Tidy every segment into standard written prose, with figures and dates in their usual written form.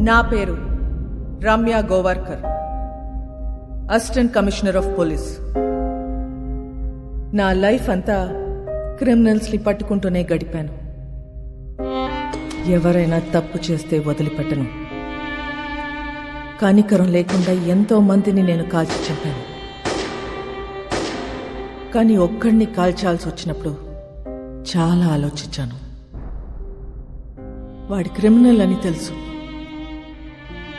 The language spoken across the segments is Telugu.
నా పేరు Ramya Govarkar, assistant commissioner of police. నా లైఫ్ అంతా క్రిమినల్స్ని పట్టుకుంటూనే గడిపాను. ఎవరైనా తప్పు చేస్తే వదిలిపెట్టను. కనికరం లేకుండా ఎంతో మందిని నేను కాల్చి చంపాను. కానీ ఒక్కడిని కాల్చాల్సి వచ్చినప్పుడు చాలా ఆలోచించాను. వాడి క్రిమినల్ అని తెలుసు,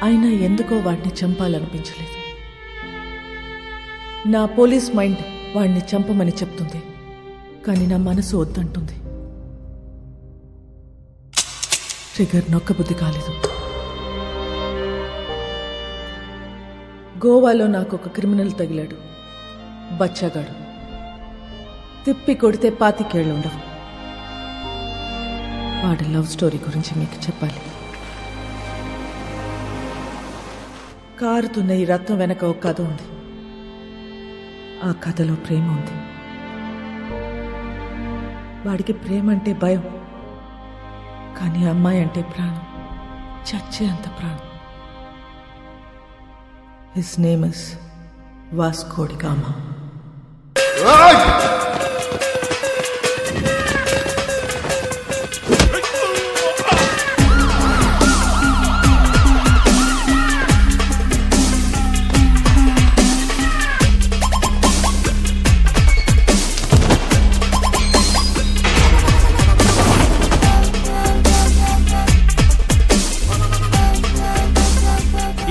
అయినా ఎందుకో వాడిని చంపాలనిపించలేదు. నా పోలీస్ మైండ్ వాడిని చంపమని చెప్తుంది, కానీ నా మనసు వద్దంటుంది. ట్రిగర్ నొక్కబుద్ధి కాలేదు. గోవాలో నాకు ఒక క్రిమినల్ తగిలాడు, బచ్చగాడు. తిప్పి కొడితే 25 ఏళ్ళు ఉండవు. వాడి లవ్ స్టోరీ గురించి మీకు చెప్పాలి. కారుతున్న ఈ రత్నం వెనక ఒక కథ ఉంది. ఆ కథలో ప్రేమ ఉంది. వాడికి ప్రేమ అంటే భయం, కానీ అమ్మాయి అంటే ప్రాణం, చచ్చే అంత ప్రాణం. His name is Vasco da Gama.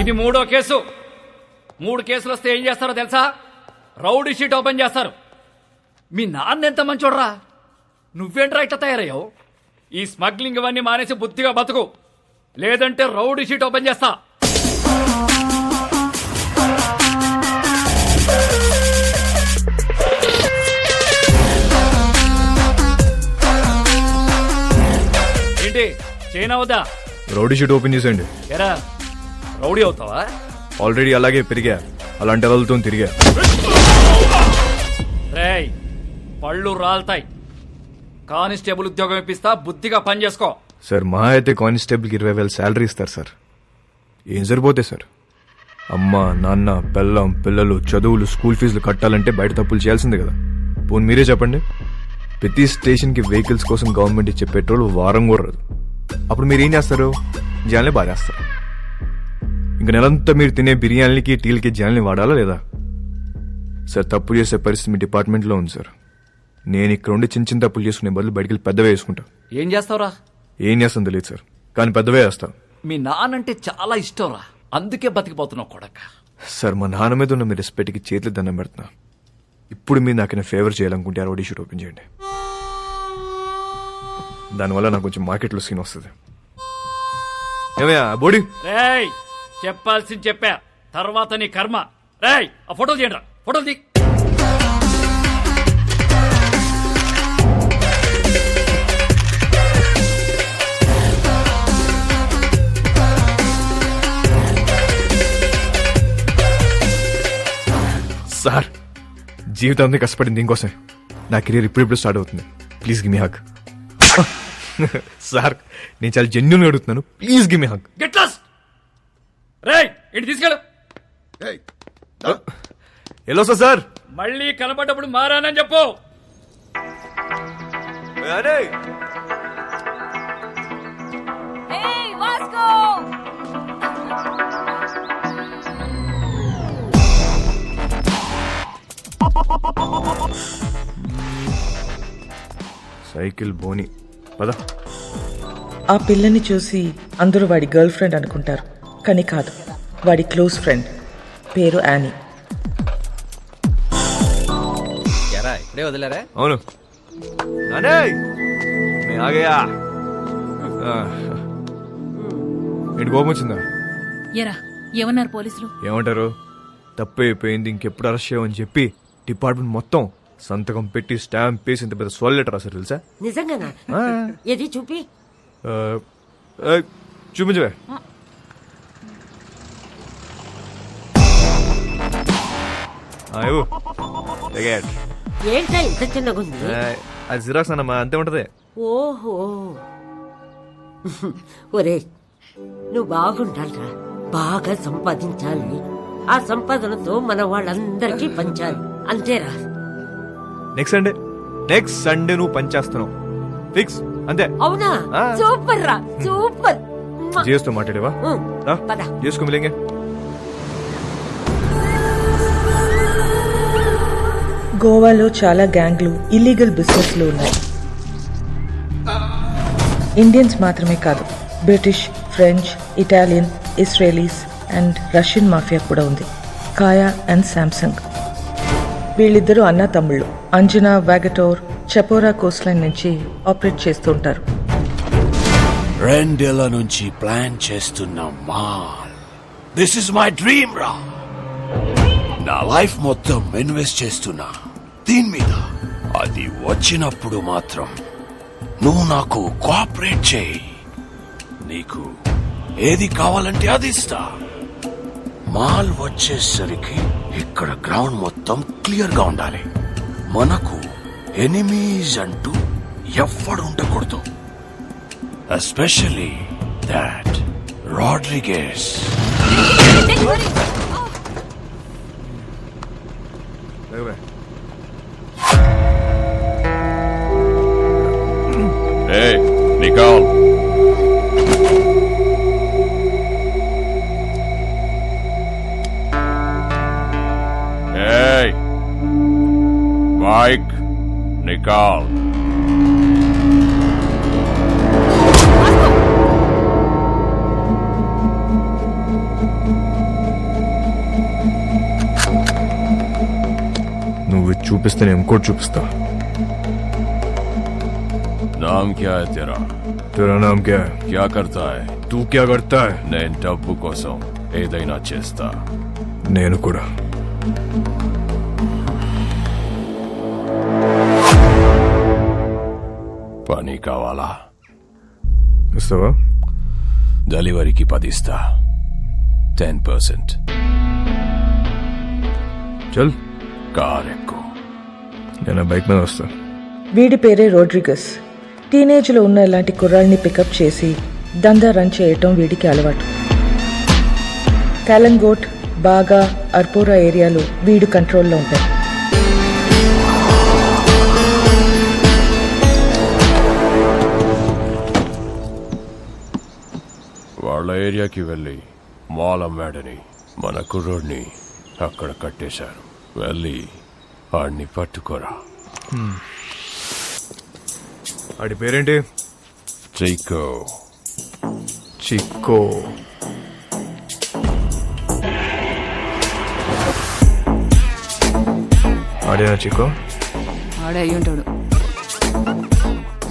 ఇది 3వ కేసు. 3 కేసులు వస్తే ఏం చేస్తారో తెలుసా? రౌడీ షీట్ ఓపెన్ చేస్తారు. మీ నాన్న ఎంత మంచోడ్రా, నువ్వేంట్రా ఇట్లా తయారయ్యావు? ఈ స్మగ్లింగ్ ఇవన్నీ మానేసి బుద్ధిగా బతుకు, లేదంటే రౌడీ షీట్ ఓపెన్ చేస్తా. ఏంటి చైనా వద్దా? రౌడీ షీట్ ఓపెన్ చేసేయండి. ఎరా రౌడీ అవుతావా? ఆల్రెడీ అలాగే పెరిగా, అలాంటి వాళ్ళతో తిరిగా. రేయ్ పళ్ళు రాల్తాయి. కానిస్టేబుల్ ఉద్యోగం ఇప్పిస్తా, బుద్ధిగా పని చేసుకో. సార్ మా అయితే కానిస్టేబుల్కి 20,000 శాలరీ ఇస్తారు సార్. ఏం సరిపోతాయి సార్? అమ్మ నాన్న పెళ్ళం పిల్లలు చదువులు స్కూల్ ఫీజులు కట్టాలంటే బయట తప్పులు చేయాల్సిందే కదా. పోనీ మీరే చెప్పండి, ప్రతి స్టేషన్కి వెహికల్స్ కోసం గవర్నమెంట్ ఇచ్చే పెట్రోల్ వారం కూడా రాదు. అప్పుడు మీరు ఏం చేస్తారు? జనాల్ని బాధేస్తారు. ఇంక నెలంతా మీరు తినే బిర్యానీలకి టీలకి జనాల్ని వాడాలా లేదా? సార్ తప్పు చేసే పరిస్థితి మీ డిపార్ట్మెంట్లో ఉంది సార్. నేను ఇక్కడ ఉండి చిన్న చిన్న తప్పులు చేసుకునే బదులు బయటికి వెళ్ళి పెద్దవే వేసుకుంటా. ఏం చేస్తావురా? ఏం చేస్తాను తెలియదు సార్, కానీ పెద్దవే వేస్తాను. మీ నానంటే చాలా ఇష్టంరా, అందుకే బతికిపోతున్నావు కొడక. సార్ మా నాన్న మీద ఉన్న మీ రెస్పెక్ట్కి చేతులు దండం పెడుతున్నా. ఇప్పుడు మీరు నాకు ఫేవర్ చేయాలనుకుంటే రౌడీ షీట్ ఓపెన్ చేయండి. దానివల్ల నాకు కొంచెం మార్కెట్లో సీన్ వస్తుంది. ఏమయ్యా బోడీ? రేయ్ చెప్పాల్సింది చెప్పా, తర్వాత నీ కర్మ. రేయ్ ఆ ఫోటోలు తీయండిరా, ఫోటోలు తీ. సార్ జీవితాన్ని కష్టపడింది దీనికోసమే. నా కెరీర్ ఇప్పుడిప్పుడు స్టార్ట్ అవుతుంది. Please give me hug. Sir నేను చాలా జెన్యూన్గా అడుగుతున్నాను, please give me hug. Get lost. రేయ్ ఇంటి తీసుకెళ్ళు. ఎలా వస్తా సార్? మళ్ళీ కనపడ్డప్పుడు మారానని చెప్పు. సైకిల్ బోని పద. ఆ పిల్లని చూసి అందరూ వాడి గర్ల్ ఫ్రెండ్ అనుకుంటారు, కానీ కాదు, వాడి క్లోజ్ ఫ్రెండ్. పేరు యానీ. ఇప్పుడే వదిలేరా? అవును. ఏంటి కోపం వచ్చిందా? ఎరా ఏమన్నారు పోలీసులు? ఏమంటారు? తప్పు అయిపోయింది, ఇంకెప్పుడు అరెస్ట్ చేయమని చెప్పి డిపార్ట్మెంట్ మొత్తం సంతకం పెట్టి స్టాంప్ వేసి ఇంత పెద్ద సోల్ లెటర్ రాశారు తెలుసా? నిజంగానా? ఏది చూపి. చూపించవే. ఏంటా ఇంత చిన్నగా ఉంది? అది జిరాక్స్ అన్నమా, అంతే ఉంటది. ఓహో ఒరే నువ్వు బాగుండాలిరా, బాగా సంపాదించాలి. ఆ సంపాదనతో మన వాళ్ళందరికీ పంచాలి, అంతేరా. నెక్స్ట్ సండే నువ్వు పనిచేస్తున్నావు ఫిక్స్ అంతే. అవునా? ఆ. సూపర్ రా, సూపర్. చేస్తూ మాట్లాడేవా పద. చేసుకో మిలేంగే. గోవాలో చాలా గ్యాంగ్లు ఇల్లీగల్ బిజినెస్లు ఉన్నాయి. ఇండియన్స్ మాత్రమే కాదు, British, French, Italian, Israelis and Russian mafia కూడా ఉంది. కాయా అండ్ శాంసంగ్ వీళ్ళిద్దరూ అన్నా తమ్ముళ్ళు. అంజనా, వాగటోర్, చపోరా కోస్ట్ లైన్ నుంచి ఆపరేట్ చేస్తూ ఉంటారు. 2 ఏళ్ల నుంచి ప్లాన్ చేస్తున్న mall. This is my dream రా. నా లైఫ్ మొత్తం ఇన్వెస్ట్ చేస్తున్నా దీని మీద. అది వచ్చినప్పుడు మాత్రం నువ్వు నాకు కోఆపరేట్ చేయి. నీకు ఏది కావాలంటే అది ఇస్తా. మాల్ వచ్చేసరికి ఇక్కడ గ్రౌండ్ మొత్తం క్లియర్ గా ఉండాలి. మనకు ఎనిమీస్ అంటూ ఎవ్వడు ఉండకూడదు. Especially that Rodriguez. Hey, Nicole. Hey, Mike, Nicole. నువ్వు ఇది చూపిస్తే నేను ఇంకోటి చూపిస్తా. नाम क्या है तेरा? तेरा नाम क्या है? क्या करता है? तू क्या करता है? నేను డబ్బు కోసం ఏదైనా చేస్తా. నేను కూడా. పని కావాలా? ఇస్తావా? డెలివరీకి 10 ఇస్తా. 10%. చల్, కార్ ఎక్కు. నేను బైక్ మీద వస్తా. వీడి పేరే రోడ్రిగస్. టీనేజ్లో ఉన్న ఇలాంటి కుర్రాల్ని పికప్ చేసి దందా రన్ చేయటం వీడికి అలవాటు. కాలంగోట్, బాగా, అర్పోరా ఏరియాలు వీడు కంట్రోల్లో ఉంటాయి. వాళ్ళ ఏరియాకి వెళ్ళి మాల్ అమ్మాడని మన కుర్రోడ్ని అక్కడ కట్టేశారు. వెళ్ళి ఆడిని పట్టుకోరా. ఆడి పేరేంటి? చైకో. చిక్కో. ఆడేనా చిక్కో? ఆడే అయ్యి ఉంటాడు.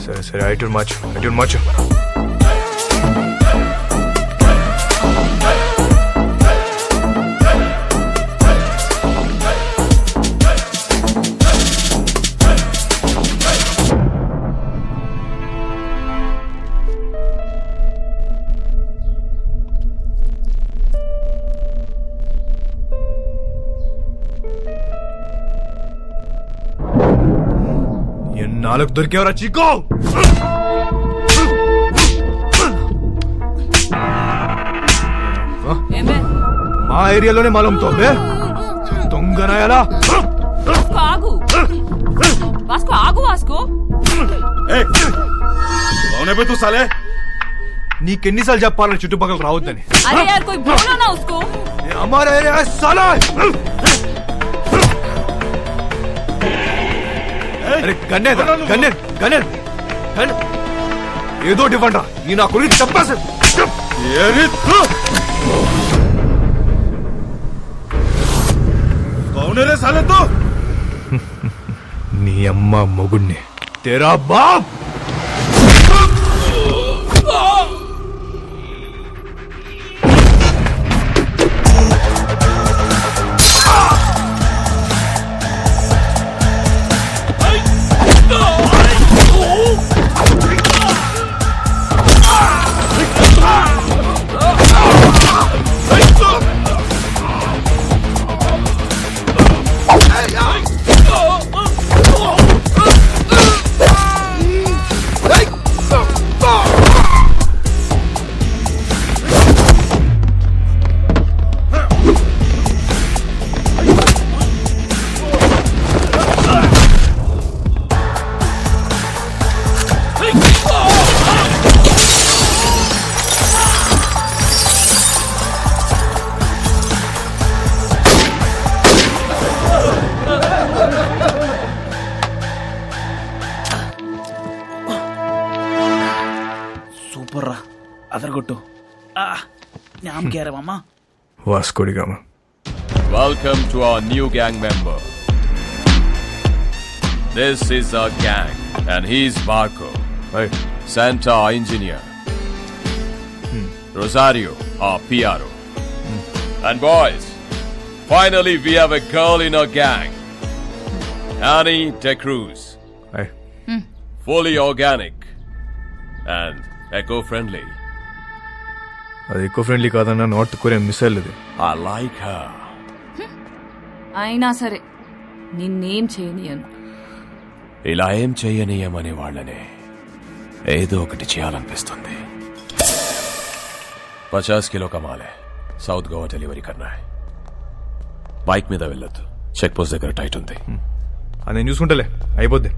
సరే సరే, ఐటూర్ మార్చు. నాలుగు దొరికేవరా చిక్కో? మా ఏరియాలోనే మాలంతో దొంగనాయాలా? ఆగు వాస్కో, ఆగు వాస్కో. నీకెన్నిసార్లు చెప్పాలని చుట్టుపక్కల రావద్దని? అరే యార్ కోయి బోలో నా ఉస్కో. हमारा एरिया है साला। అరే గన్నే ఏదో ఇవ్వండి. ఈ నా గురించి చెప్పాలి. నీ అమ్మ మొగుణ్ణి తేరా బాప్. నామ్ కేరవమ్మా. Vasco da Gama. Welcome to our new gang member. This is our gang, and he's Marco, hi. Santa, our engineer. Rosario, our PRO. And boys, finally we have a girl in our gang. Annie De Cruz. Hi. Fully organic and eco-friendly. అది ఎక్కువ ఫ్రెండ్లీ కాదన్నా, నార్త్ కొరియన్ మిసైల్ ఇది. I like her. అయినా సరే నిన్నేం చేయనియను. ఇలా ఏం చెయ్యనీయమనే వాళ్ళనే ఏదో ఒకటి చేయాలనిపిస్తుంది. 50 కిలో కమాలే. సౌత్ గోవా డెలివరీ కన్నా. బైక్ మీద వెళ్ళొద్దు, చెక్ పోస్ట్ దగ్గర టైట్ ఉంది. అది నేను చూసుకుంటలే, అయిపోద్ది.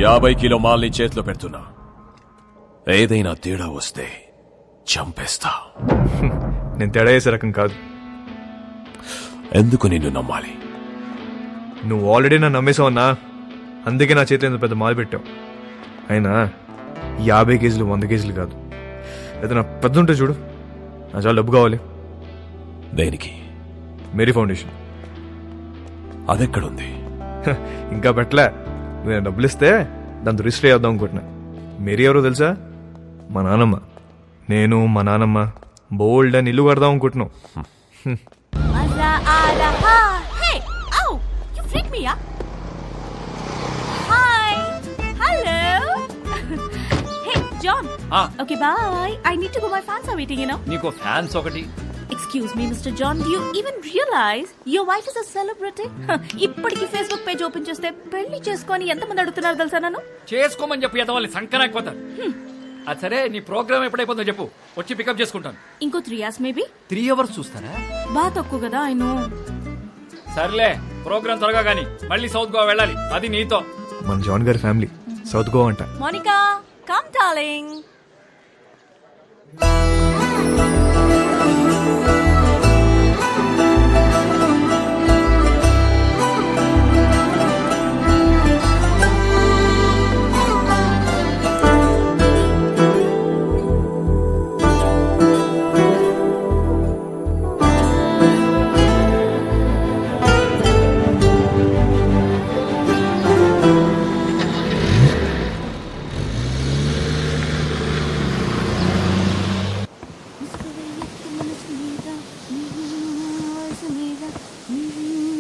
50 కిలో మాల్ని చేతిలో పెడుతున్నా. ఏదైనా తేడా వస్తే చంపేస్తా. నేను తేడా చేసే రకం కాదు. ఎందుకు నిన్ను నమ్మాలి? నువ్వు ఆల్రెడీ నన్ను నమ్మేసావన్నా, అందుకే నా చేతిలో ఇంత పెద్ద మాలు పెట్టావు. అయినా 50 కేజీలు 100 కేజీలు కాదు, ఏదైనా పెద్ద ఉంటే చూడు. నా చాలా డబ్బు కావాలి. దేనికి? Mary foundation. అదెక్కడుంది? ఇంకా పెట్టలే. నువ్వు డబ్బులు ఇస్తే దాంతో రిజిస్టర్ చేద్దాం అనుకుంటున్నా. మేరీ ఎవరో తెలుసా? మా నానమ్మ. నేను మా నానమ్మ బోల్డ్ అని ఇల్లు కడదాం అనుకుంటున్నాం. Hey, ow! You freaked me up. Hi. Hello. Hey, John. Okay, bye. I need to go. My fans are waiting, you know. నీకు ఫ్యాన్స్ ఒకటి. Excuse me, Mr. John. Do you even realize your wife is a celebrity? ఇప్పటికి ఫేస్బుక్ పేజ్ ఓపెన్ చేస్తే పెళ్లి చేసుకొని ఎంతమంది అడుగుతున్నారు తెలుసా నన్ను? చేసుకోమని చెప్పి ఎదవాలి సంకరాకపోతారు. అది సరే, నీ ప్రోగ్రామ్ ఎప్పుడైపోతుందో చెప్పు, వచ్చి పికప్ చేసుకుంటాను. ఇంకో 3 hours మేబీ. 3 hours చూస్తారా? బాగా తక్కువ కదా, I know. సర్లే, ప్రోగ్రామ్ త్వరగా గానీ మళ్ళీ సౌత్ గోవా వెళ్ళాలి, అది నీతో. మన జాన్ గారి ఫ్యామిలీ సౌత్ గోవా అంట. Monica, come darling.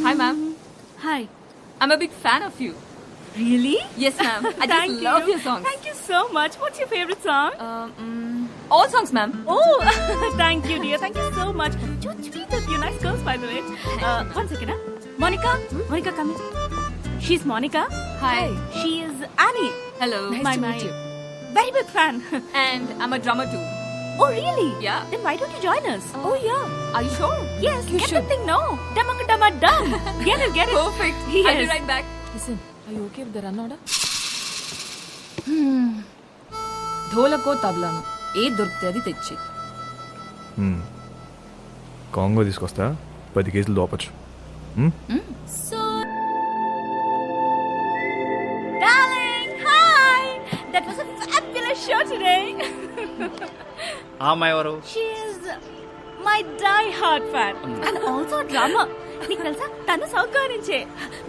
Hi, ma'am. Hi. I'm a big fan of you. Really? Yes, ma'am. I just love your songs. Thank you so much. What's your favorite song? All songs, ma'am. Oh, thank you, dear. Thank you so much. So sweet of you. Nice girls, by the way. One second, huh? Monica? Monica, come here. She's Monica. Hi. She is Annie. Hello. My very big fan. And I'm a drummer too. Oh, really? Yeah. Then why don't you join us? Oh, yeah. Are you sure? Yes. You Get should. the thing now. Dumma dumma dum. Get it, get it. Perfect. Yes. I'll be right back. Listen, are you okay with the run order? ధోలకో తబలాను ఏది దొరికితే అది తెచ్చి. కాంగో తీసుకొస్తా, 10 కేజీలు దోపచ్చు. Darling, hi. That was a fabulous show today. ఆ అమ్మాయి ఎవరు? She is my die-hard fan and also a drummer. నీకు తెలుసా, తను సౌత్ గోవా నుంచే.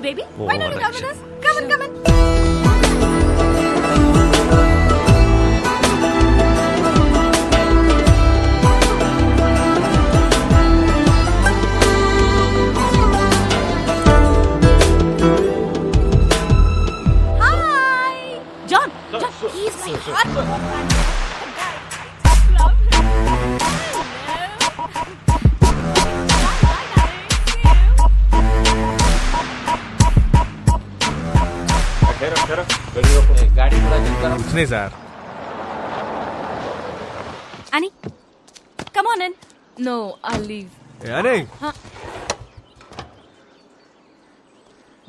Baby, why don't you come with us? Come on, come on. Hi, John. John, he's my hardcore fan. Love him. గాడి కూడా చెప్తాను. వచ్చినాయి sir. Annie, come on in. No, I'll leave. అనే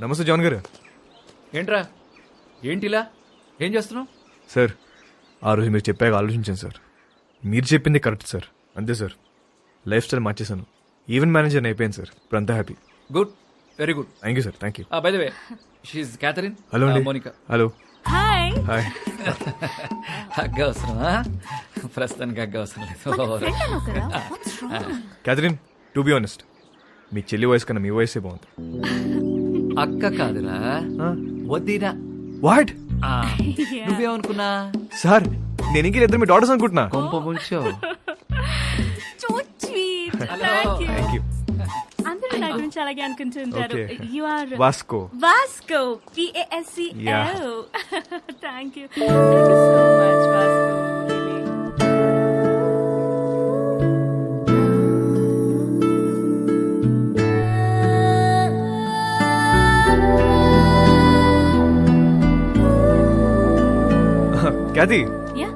నమస్తే జాన్ గారు. ఏంట్రా, ఏంటిలా ఏం చేస్తున్నావు? సార్, ఆ రోజు మీరు చెప్పాక ఆలోచించాను సార్. మీరు చెప్పింది కరెక్ట్ సార్. అంతే సార్, లైఫ్ స్టైల్ మార్చేశాను. ఈవెంట్ మేనేజర్ అయిపోయాను సార్. ఇప్పుడు అంతా happy. Good, very good. Thank you sir. Thank you. By the way, she's Catherine. Hello అండి. మోనికా. హలో. Hi. హాయ్. అవసరమా? ప్రస్తుతానికి అగ్గ అవసరం లేదు ఫ్రెండ్ అన్నావు కదా What's wrong? Catherine to be honest మీ చెల్లి వయసు కన్నా మీ వయసే బాగుంది. అక్క కాదురా వద్దిరా. వాట్ నువ్వేమనుకున్నా సార్ నేను ఇంక ఇద్దరు మీ డాటర్స్ అనుకుంటున్నా. కొంప ముంచో. So sweet. Hello. Thank you. Thank you. అందరూ నా గురించి అలాగే అనుకుంటుంటారు. Okay. You are Vasco. Vasco. Pasco. Yeah. Thank you. Thank you so much, Vasco. Really. Cathy Yeah.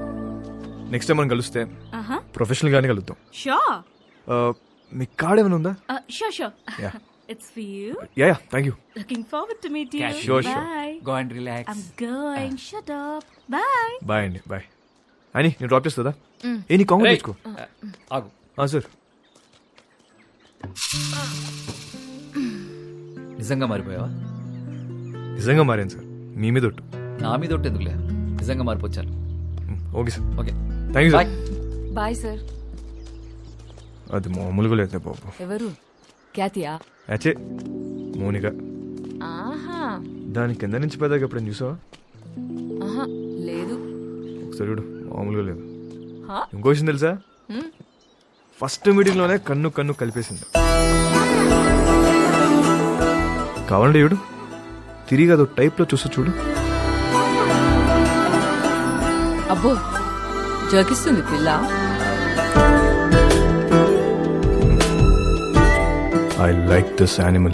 Next time మనం కలిస్తే Uh-huh. ప్రొఫెషనల్ గానే కలుద్దాం. Sure. మీ కార్డ్ ఏమైనా ఉందా? Sure. Yeah. It's for you. Yeah thank you. Looking forward to meet you. Yeah, sure. Bye. Go and relax. I'm going. Shut up. Bye. Bye అండి బాయ్. అని నేను డ్రాప్ చేస్తుందా? ఏ నీ కాంగ్రెస్ తెచ్చుకో. ఆగు. సార్ నిజంగా మారిపోయావా? నిజంగా మారాను సార్, మీ మీద ఒట్టు. నా మీద ఒకటి ఎందుకులే, నిజంగా మారిపోచ్చాను. Okay sir. Okay thank you bye. Sir. Bye sir. అది మామూలుగా లేదు బాబు. ఎవరు? క్యాతియా? అచ్చే మౌనిక. ఆహా. దాని కింద నుంచి పెద్దగా ఎప్పుడైనా చూసావా? ఆహా లేదు. ఒకసారి చూడు, మామూలుగా లేదు. హా? ఇంకో విషయం తెలుసా? ఫస్ట్ మీటింగ్ లోనే కన్ను కలిపేసింది. కావాలంటే చూడు, తిరిగి అదో టైప్ లో చూస్తూ చూడు. అబ్బో జోకిస్తుంది పిల్ల. I like this animal.